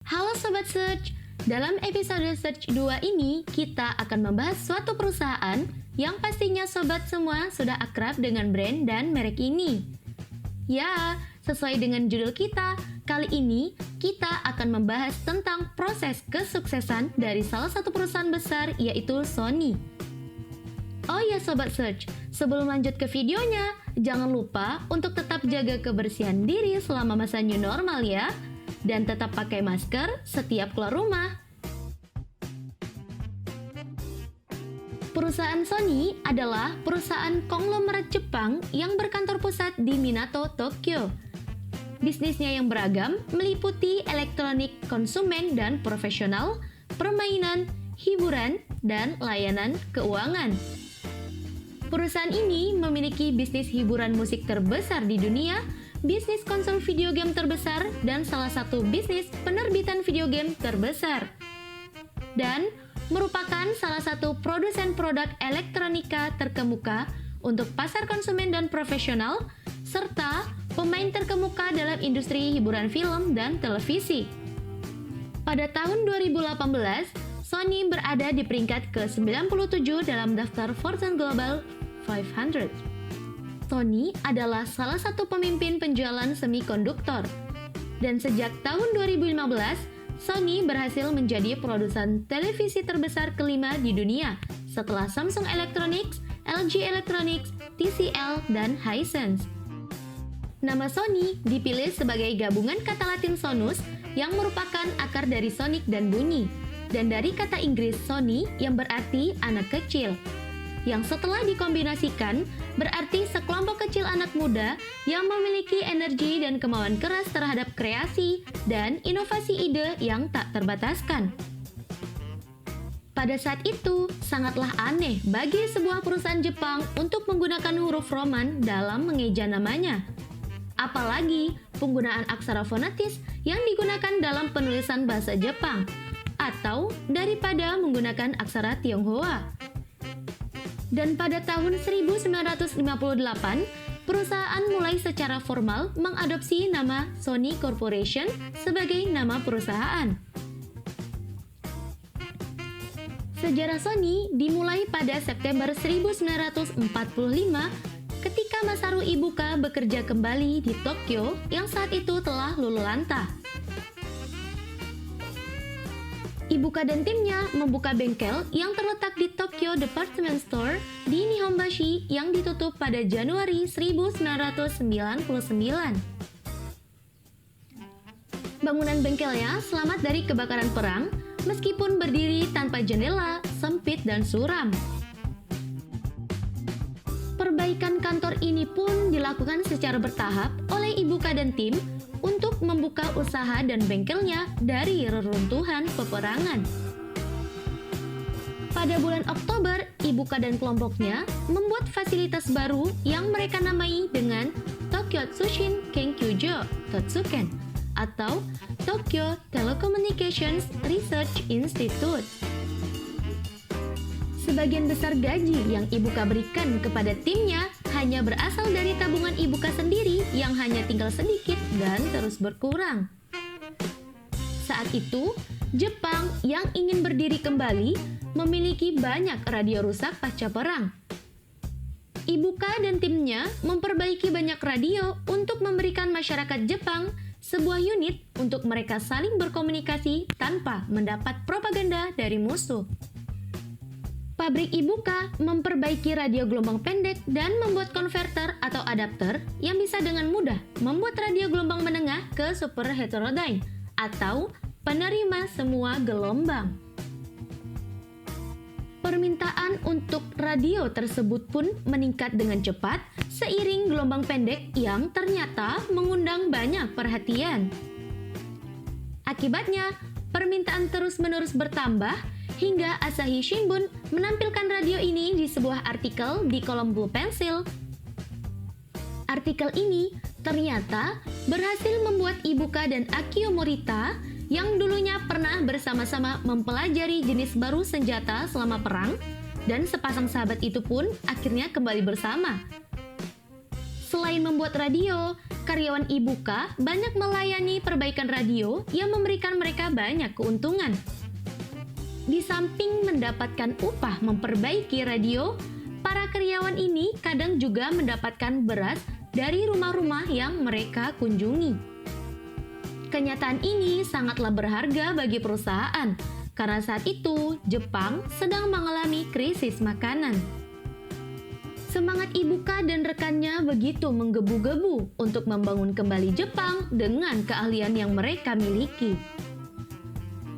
Halo Sobat Search, dalam episode Search 2 ini kita akan membahas suatu perusahaan yang pastinya Sobat semua sudah akrab dengan brand dan merek ini. Ya, sesuai dengan judul kita, kali ini kita akan membahas tentang proses kesuksesan dari salah satu perusahaan besar yaitu Sony. Oh ya Sobat Search, sebelum lanjut ke videonya, jangan lupa untuk tetap jaga kebersihan diri selama masa new normal ya. Dan tetap pakai masker setiap keluar rumah. Perusahaan Sony adalah perusahaan konglomerat Jepang yang berkantor pusat di Minato, Tokyo. Bisnisnya yang beragam meliputi elektronik konsumen dan profesional, permainan, hiburan, dan layanan keuangan. Perusahaan ini memiliki bisnis hiburan musik terbesar di dunia, bisnis konsol video game terbesar, dan salah satu bisnis penerbitan video game terbesar. Dan merupakan salah satu produsen produk elektronika terkemuka untuk pasar konsumen dan profesional, serta pemain terkemuka dalam industri hiburan film dan televisi. Pada tahun 2018, Sony berada di peringkat ke-97 dalam daftar Fortune Global 500. Sony adalah salah satu pemimpin penjualan semikonduktor. Dan sejak tahun 2015, Sony berhasil menjadi produsen televisi terbesar kelima di dunia setelah Samsung Electronics, LG Electronics, TCL, dan Hisense. Nama Sony dipilih sebagai gabungan kata Latin sonus yang merupakan akar dari sonic dan bunyi, dan dari kata Inggris Sony yang berarti anak kecil, yang setelah dikombinasikan berarti sekelompok kecil anak muda yang memiliki energi dan kemauan keras terhadap kreasi dan inovasi ide yang tak terbataskan. Pada saat itu, sangatlah aneh bagi sebuah perusahaan Jepang untuk menggunakan huruf Roman dalam mengeja namanya. Apalagi penggunaan aksara fonetis yang digunakan dalam penulisan bahasa Jepang, atau daripada menggunakan aksara Tionghoa. Dan pada tahun 1958, perusahaan mulai secara formal mengadopsi nama Sony Corporation sebagai nama perusahaan. Sejarah Sony dimulai pada September 1945 ketika Masaru Ibuka bekerja kembali di Tokyo yang saat itu telah luluh lantah. Ibuka dan timnya membuka bengkel yang terletak di Tokyo Department Store di Nihonbashi yang ditutup pada Januari 1999. Bangunan bengkelnya selamat dari kebakaran perang meskipun berdiri tanpa jendela, sempit dan suram. Perbaikan kantor ini pun dilakukan secara bertahap oleh Ibuka dan tim untuk membuka usaha dan bengkelnya dari reruntuhan peperangan. Pada bulan Oktober, Ibuka dan kelompoknya membuat fasilitas baru yang mereka namai dengan Tokyo Tsushin Kenkyujo (Totsuken) atau Tokyo Telecommunications Research Institute. Sebagian besar gaji yang Ibuka berikan kepada timnya hanya berasal dari tabungan Ibuka sendiri yang hanya tinggal sedikit dan terus berkurang. Saat itu, Jepang yang ingin berdiri kembali memiliki banyak radio rusak pasca perang. Ibuka dan timnya memperbaiki banyak radio untuk memberikan masyarakat Jepang sebuah unit untuk mereka saling berkomunikasi tanpa mendapat propaganda dari musuh. Pabrik Ibuka memperbaiki radio gelombang pendek dan membuat konverter atau adapter yang bisa dengan mudah membuat radio gelombang menengah ke super heterodyne atau penerima semua gelombang. Permintaan untuk radio tersebut pun meningkat dengan cepat seiring gelombang pendek yang ternyata mengundang banyak perhatian. Akibatnya, permintaan terus-menerus bertambah hingga Asahi Shimbun menampilkan radio ini di sebuah artikel di kolom Blue Pencil. Artikel ini ternyata berhasil membuat Ibuka dan Akio Morita yang dulunya pernah bersama-sama mempelajari jenis baru senjata selama perang, dan sepasang sahabat itu pun akhirnya kembali bersama. Selain membuat radio, karyawan Ibuka banyak melayani perbaikan radio yang memberikan mereka banyak keuntungan. Di samping mendapatkan upah memperbaiki radio, para karyawan ini kadang juga mendapatkan beras dari rumah-rumah yang mereka kunjungi. Kenyataan ini sangatlah berharga bagi perusahaan, karena saat itu Jepang sedang mengalami krisis makanan. Semangat Ibuka dan rekannya begitu menggebu-gebu untuk membangun kembali Jepang dengan keahlian yang mereka miliki.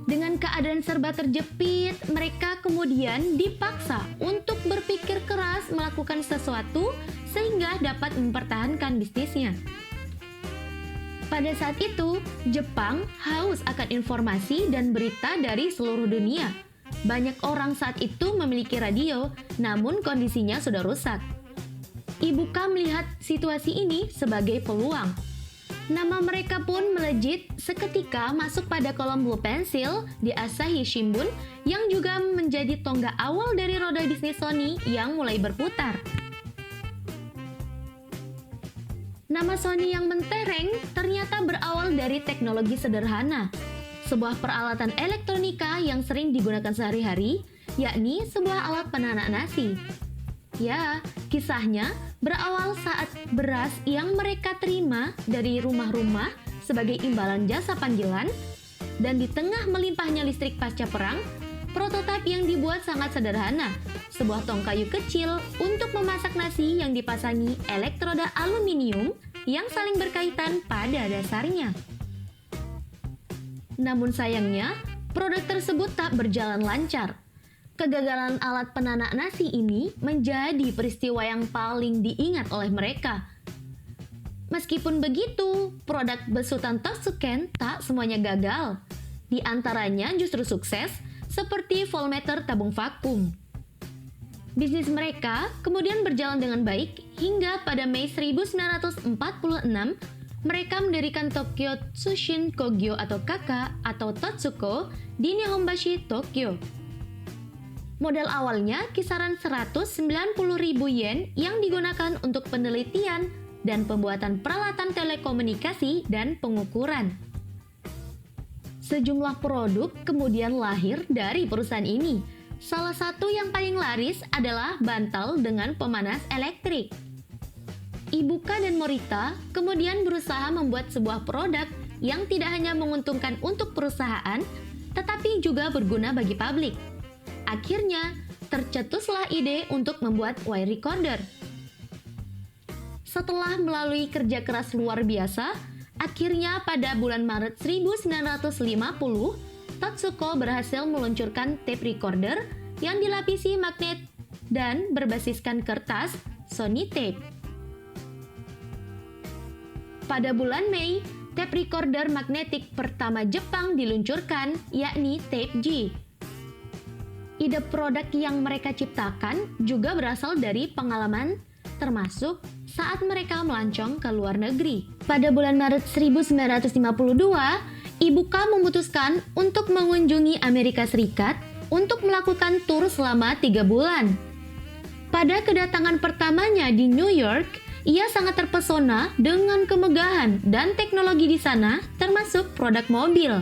Dengan keadaan serba terjepit, mereka kemudian dipaksa untuk berpikir keras melakukan sesuatu sehingga dapat mempertahankan bisnisnya. Pada saat itu, Jepang haus akan informasi dan berita dari seluruh dunia. Banyak orang saat itu memiliki radio, namun kondisinya sudah rusak. Ibuka melihat situasi ini sebagai peluang. Nama mereka pun melejit seketika masuk pada kolom Blue Pencil di Asahi Shimbun yang juga menjadi tonggak awal dari roda bisnis Sony yang mulai berputar. Nama Sony yang mentereng ternyata berawal dari teknologi sederhana, sebuah peralatan elektronika yang sering digunakan sehari-hari, yakni sebuah alat penanak nasi. Ya, kisahnya berawal saat beras yang mereka terima dari rumah-rumah sebagai imbalan jasa panggilan, dan di tengah melimpahnya listrik pasca perang, prototipe yang dibuat sangat sederhana, sebuah tong kayu kecil untuk memasak nasi yang dipasangi elektroda aluminium yang saling berkaitan pada dasarnya. Namun sayangnya, produk tersebut tak berjalan lancar. Kegagalan alat penanak nasi ini menjadi peristiwa yang paling diingat oleh mereka. Meskipun begitu, produk besutan Totsuken tak semuanya gagal. Di antaranya justru sukses, seperti voltmeter tabung vakum. Bisnis mereka kemudian berjalan dengan baik hingga pada Mei 1946, mereka mendirikan Tokyo Tsushin Kogyo atau KK atau Totsuko di Nihonbashi, Tokyo. Modal awalnya kisaran 190.000 yen yang digunakan untuk penelitian dan pembuatan peralatan telekomunikasi dan pengukuran. Sejumlah produk kemudian lahir dari perusahaan ini. Salah satu yang paling laris adalah bantal dengan pemanas elektrik. Ibuka dan Morita kemudian berusaha membuat sebuah produk yang tidak hanya menguntungkan untuk perusahaan, tetapi juga berguna bagi publik. Akhirnya, tercetuslah ide untuk membuat wire recorder. Setelah melalui kerja keras luar biasa, akhirnya pada bulan Maret 1950, Totsuko berhasil meluncurkan tape recorder yang dilapisi magnet dan berbasiskan kertas Sony Tape. Pada bulan Mei, tape recorder magnetik pertama Jepang diluncurkan, yakni Tape G. Ide produk yang mereka ciptakan juga berasal dari pengalaman, termasuk saat mereka melancong ke luar negeri. Pada bulan Maret 1952, Ibuka memutuskan untuk mengunjungi Amerika Serikat untuk melakukan tur selama 3 bulan. Pada kedatangan pertamanya di New York, ia sangat terpesona dengan kemegahan dan teknologi di sana, termasuk produk mobil.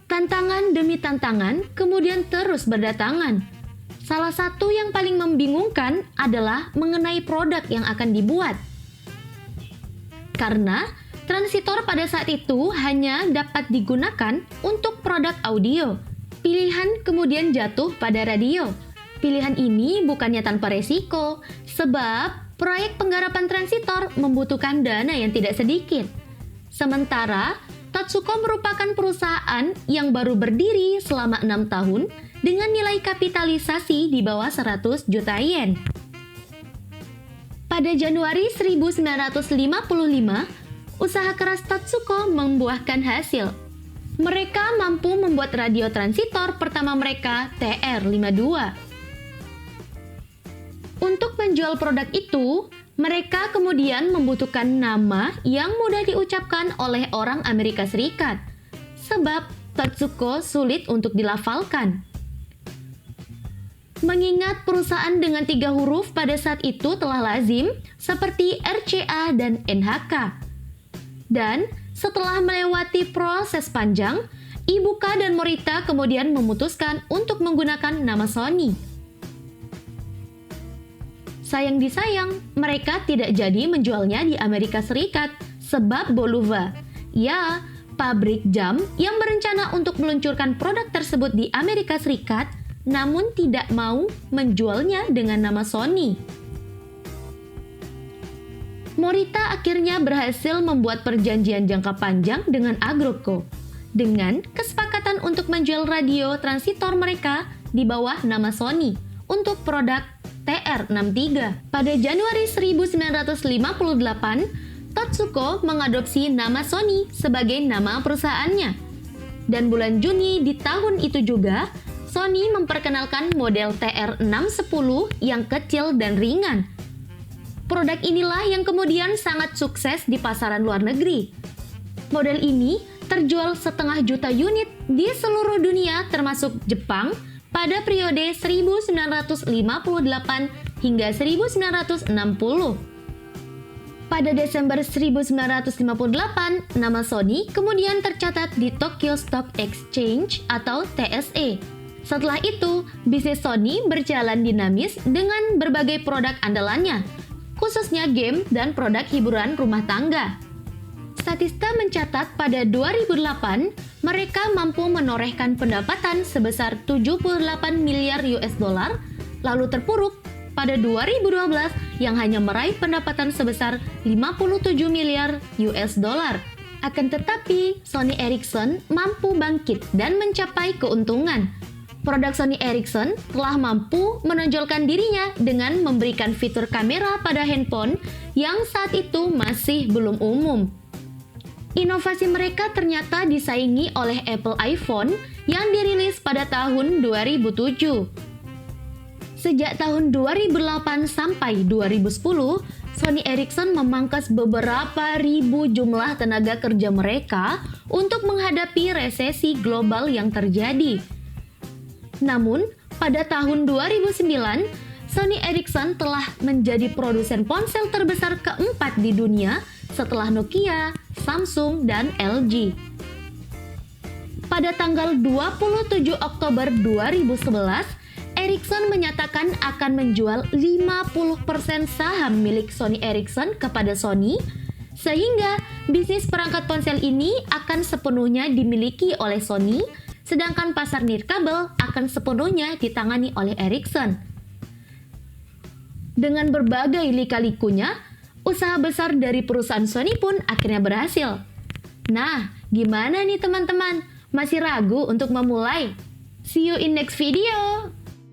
Tantangan demi tantangan kemudian terus berdatangan. Salah satu yang paling membingungkan adalah mengenai produk yang akan dibuat. Karena transitor pada saat itu hanya dapat digunakan untuk produk audio. Pilihan kemudian jatuh pada radio. Pilihan ini bukannya tanpa resiko, sebab proyek penggarapan transitor membutuhkan dana yang tidak sedikit. Sementara Totsuko merupakan perusahaan yang baru berdiri selama 6 tahun dengan nilai kapitalisasi di bawah 100 juta yen. Pada Januari 1955, usaha keras Totsuko membuahkan hasil. Mereka mampu membuat radio transitor pertama mereka, TR-52. Untuk menjual produk itu, mereka kemudian membutuhkan nama yang mudah diucapkan oleh orang Amerika Serikat, sebab Totsuko sulit untuk dilafalkan. Mengingat perusahaan dengan 3 huruf pada saat itu telah lazim, seperti RCA dan NHK. Dan setelah melewati proses panjang, Ibuka dan Morita kemudian memutuskan untuk menggunakan nama Sony. Sayang disayang, mereka tidak jadi menjualnya di Amerika Serikat sebab Boluva, ya, pabrik jam yang berencana untuk meluncurkan produk tersebut di Amerika Serikat, namun tidak mau menjualnya dengan nama Sony. Morita akhirnya berhasil membuat perjanjian jangka panjang dengan Agroko dengan kesepakatan untuk menjual radio transitor mereka di bawah nama Sony untuk produk TR-63. Pada Januari 1958, Totsuko mengadopsi nama Sony sebagai nama perusahaannya. Dan bulan Juni di tahun itu juga, Sony memperkenalkan model TR-610 yang kecil dan ringan. Produk inilah yang kemudian sangat sukses di pasaran luar negeri. Model ini terjual 500 juta unit di seluruh dunia termasuk Jepang pada periode 1958 hingga 1960. Pada Desember 1958, nama Sony kemudian tercatat di Tokyo Stock Exchange atau TSE. Setelah itu, bisnis Sony berjalan dinamis dengan berbagai produk andalannya, khususnya game dan produk hiburan rumah tangga. Statista mencatat pada 2008, mereka mampu menorehkan pendapatan sebesar 78 miliar US dollar, lalu terpuruk pada 2012 yang hanya meraih pendapatan sebesar 57 miliar US dollar. Akan tetapi, Sony Ericsson mampu bangkit dan mencapai keuntungan. Produk Sony Ericsson telah mampu menonjolkan dirinya dengan memberikan fitur kamera pada handphone yang saat itu masih belum umum. Inovasi mereka ternyata disaingi oleh Apple iPhone yang dirilis pada tahun 2007. Sejak tahun 2008 sampai 2010, Sony Ericsson memangkas beberapa ribu jumlah tenaga kerja mereka untuk menghadapi resesi global yang terjadi. Namun, pada tahun 2009, Sony Ericsson telah menjadi produsen ponsel terbesar keempat di dunia setelah Nokia, Samsung, dan LG. Pada tanggal 27 Oktober 2011, Ericsson menyatakan akan menjual 50% saham milik Sony Ericsson kepada Sony, sehingga bisnis perangkat ponsel ini akan sepenuhnya dimiliki oleh Sony, sedangkan pasar nirkabel akan sepenuhnya ditangani oleh Ericsson. Dengan berbagai lika-likunya, usaha besar dari perusahaan Sony pun akhirnya berhasil. Nah, gimana nih teman-teman? Masih ragu untuk memulai? See you in next video!